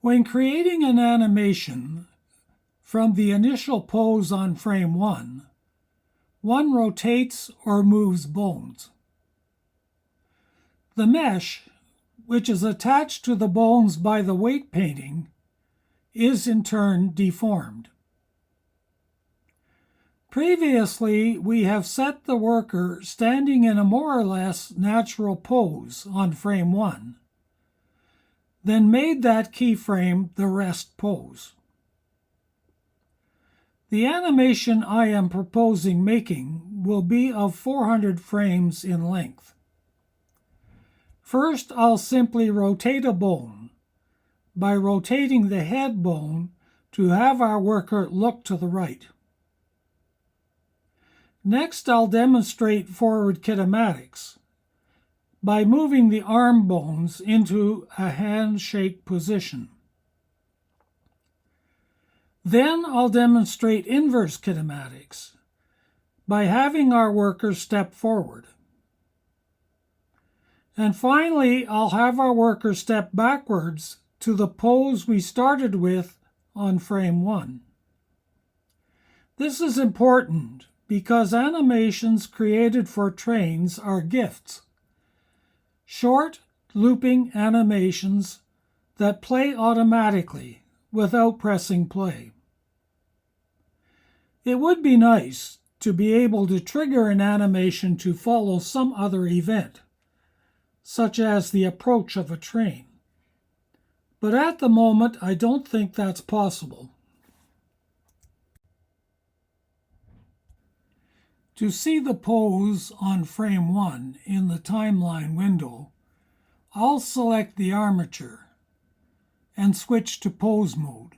When creating an animation from the initial pose on frame 1, one rotates or moves bones. The mesh, which is attached to the bones by the weight painting, is in turn deformed. Previously, we have set the worker standing in a more or less natural pose on frame 1, then made that keyframe the rest pose. The animation I am proposing making will be of 400 frames in length. First, I'll simply rotate a bone by rotating the head bone to have our worker look to the right. Next, I'll demonstrate forward kinematics by moving the arm bones into a handshake position. Then I'll demonstrate inverse kinematics by having our worker step forward. And finally, I'll have our worker step backwards to the pose we started with on frame 1. This is important because animations created for Trainz are gifts. Short, looping animations that play automatically without pressing play. It would be nice to be able to trigger an animation to follow some other event, such as the approach of a train. But at the moment, I don't think that's possible. To see the pose on frame 1 in the timeline window, I'll select the armature and switch to pose mode.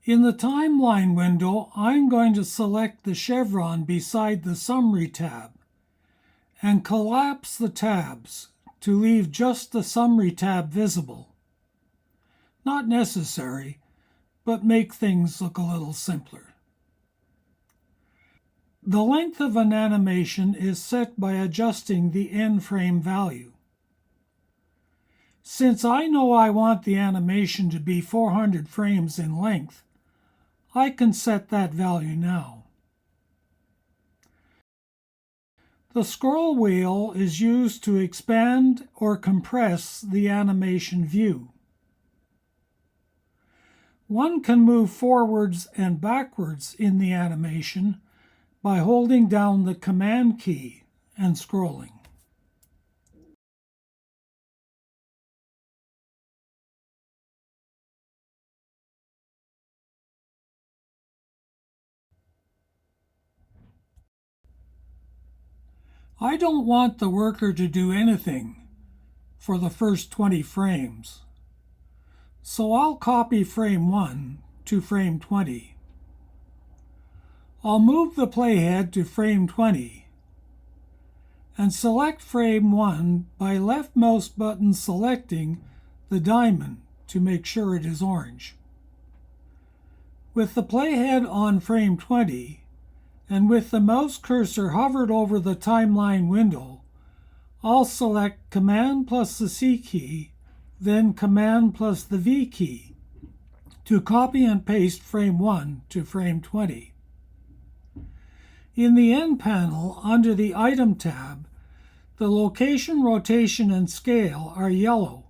In the timeline window, I'm going to select the chevron beside the summary tab and collapse the tabs to leave just the summary tab visible. Not necessary, but make things look a little simpler. The length of an animation is set by adjusting the end frame value. Since I know I want the animation to be 400 frames in length, I can set that value now. The scroll wheel is used to expand or compress the animation view. One can move forwards and backwards in the animation by holding down the Command key and scrolling. I don't want the worker to do anything for the first 20 frames. So I'll copy frame 1 to frame 20. I'll move the playhead to frame 20 and select frame 1 by left mouse button selecting the diamond to make sure it is orange. With the playhead on frame 20 and with the mouse cursor hovered over the timeline window, I'll select Command plus the C key, then Command plus the V key to copy and paste frame 1 to frame 20. In the End panel, under the Item tab, the location, rotation, and scale are yellow,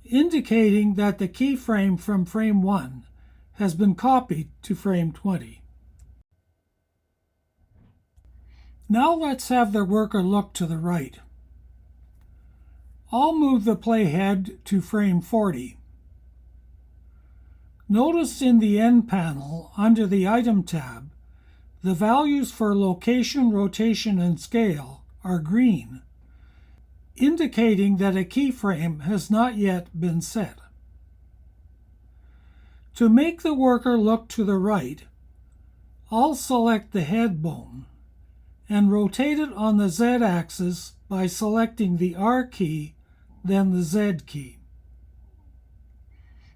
indicating that the keyframe from frame 1 has been copied to frame 20. Now let's have the worker look to the right. I'll move the playhead to frame 40. Notice in the End panel, under the Item tab, the values for location, rotation, and scale are green, indicating that a keyframe has not yet been set. To make the worker look to the right, I'll select the head bone and rotate it on the Z-axis by selecting the R key, then the Z key.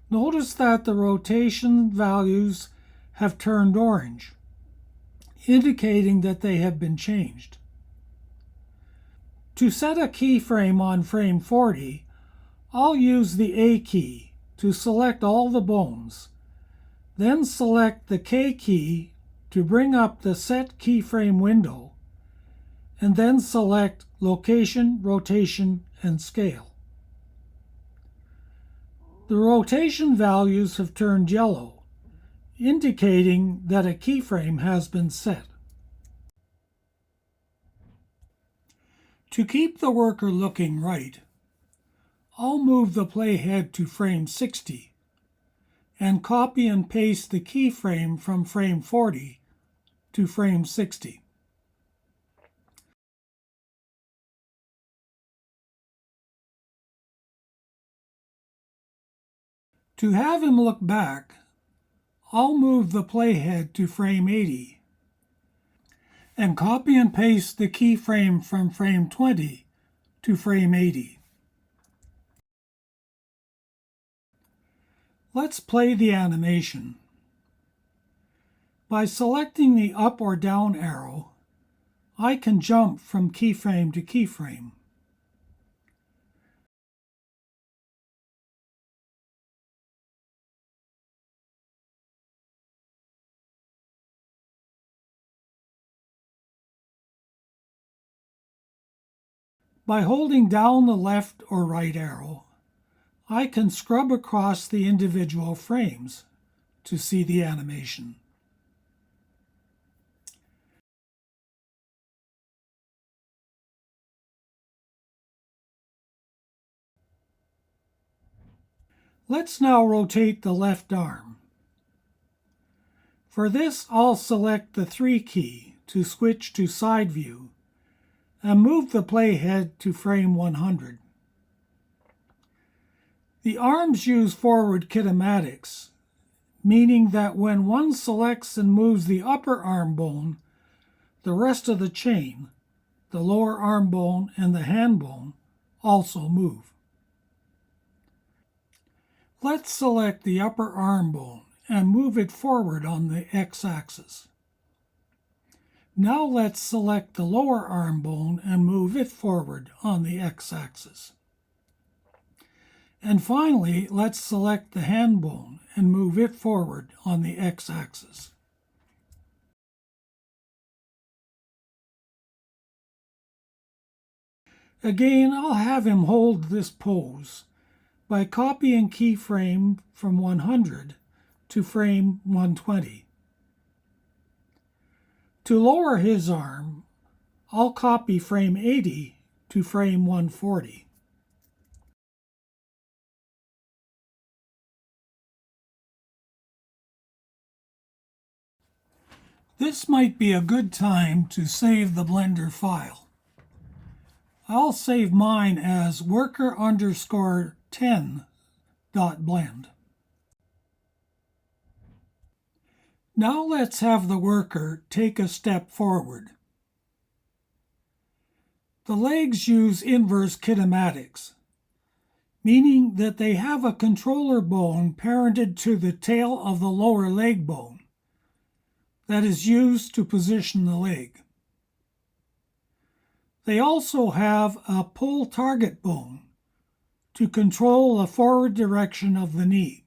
Notice that the rotation values have turned orange, indicating that they have been changed. To set a keyframe on frame 40, I'll use the A key to select all the bones, then select the K key to bring up the Set Keyframe window, and then select Location, Rotation, and Scale. The rotation values have turned yellow, indicating that a keyframe has been set. To keep the worker looking right, I'll move the playhead to frame 60 and copy and paste the keyframe from frame 40 to frame 60. To have him look back, I'll move the playhead to frame 80 and copy and paste the keyframe from frame 20 to frame 80. Let's play the animation. By selecting the up or down arrow, I can jump from keyframe to keyframe. By holding down the left or right arrow, I can scrub across the individual frames to see the animation. Let's now rotate the left arm. For this, I'll select the 3 key to switch to side view and move the playhead to frame 100. The arms use forward kinematics, meaning that when one selects and moves the upper arm bone, the rest of the chain, the lower arm bone and the hand bone, also move. Let's select the upper arm bone and move it forward on the x-axis. Now let's select the lower arm bone and move it forward on the x-axis. And finally, let's select the hand bone and move it forward on the x-axis. Again, I'll have him hold this pose by copying keyframe from 100 to frame 120. To lower his arm, I'll copy frame 80 to frame 140. This might be a good time to save the Blender file. I'll save mine as worker_10.blend. Now let's have the worker take a step forward. The legs use inverse kinematics, meaning that they have a controller bone parented to the tail of the lower leg bone that is used to position the leg. They also have a pull target bone to control the forward direction of the knee.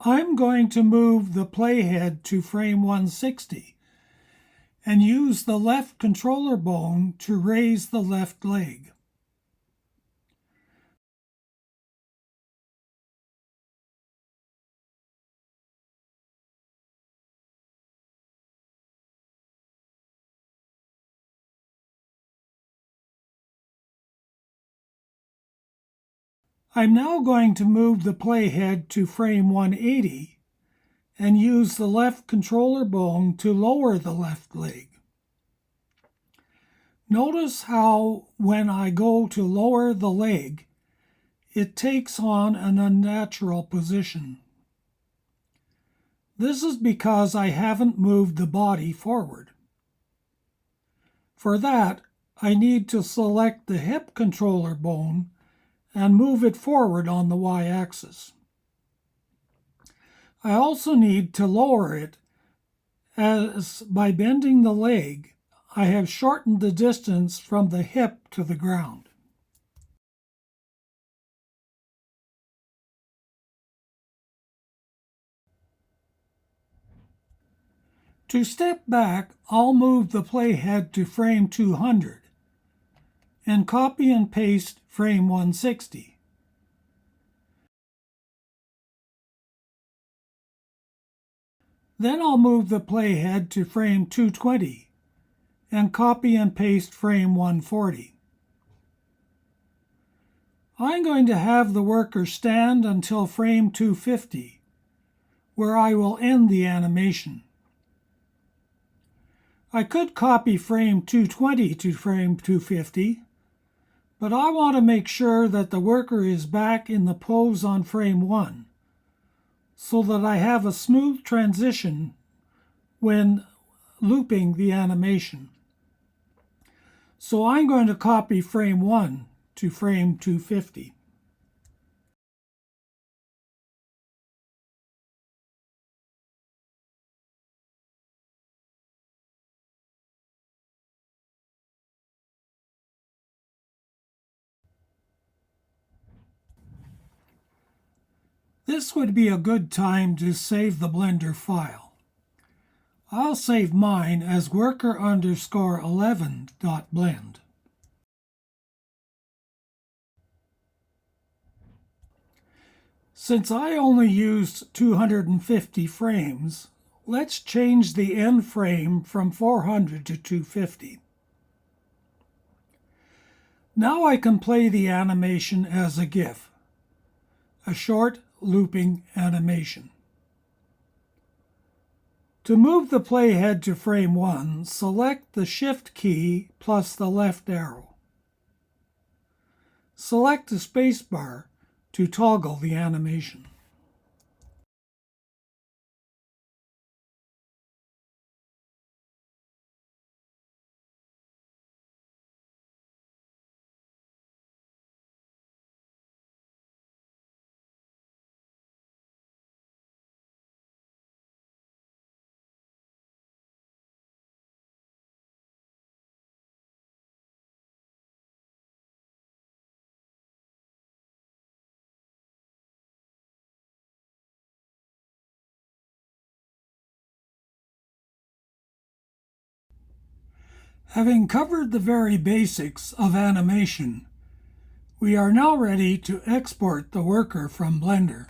I'm going to move the playhead to frame 160 and use the left controller bone to raise the left leg. I'm now going to move the playhead to frame 180 and use the left controller bone to lower the left leg. Notice how when I go to lower the leg, it takes on an unnatural position. This is because I haven't moved the body forward. For that, I need to select the hip controller bone and move it forward on the y-axis. I also need to lower it, as by bending the leg, I have shortened the distance from the hip to the ground. To step back, I'll move the playhead to frame 200 and copy and paste frame 160. Then I'll move the playhead to frame 220 and copy and paste frame 140. I'm going to have the worker stand until frame 250, where I will end the animation. I could copy frame 220 to frame 250, but I want to make sure that the worker is back in the pose on frame 1, so that I have a smooth transition when looping the animation. So I'm going to copy frame 1 to frame 250. This would be a good time to save the Blender file. I'll save mine as worker_11.blend. Since I only used 250 frames, let's change the end frame from 400 to 250. Now I can play the animation as a GIF, a short looping animation. To move the playhead to frame 1, select the Shift key plus the left arrow. Select the spacebar to toggle the animation. Having covered the very basics of animation, we are now ready to export the worker from Blender.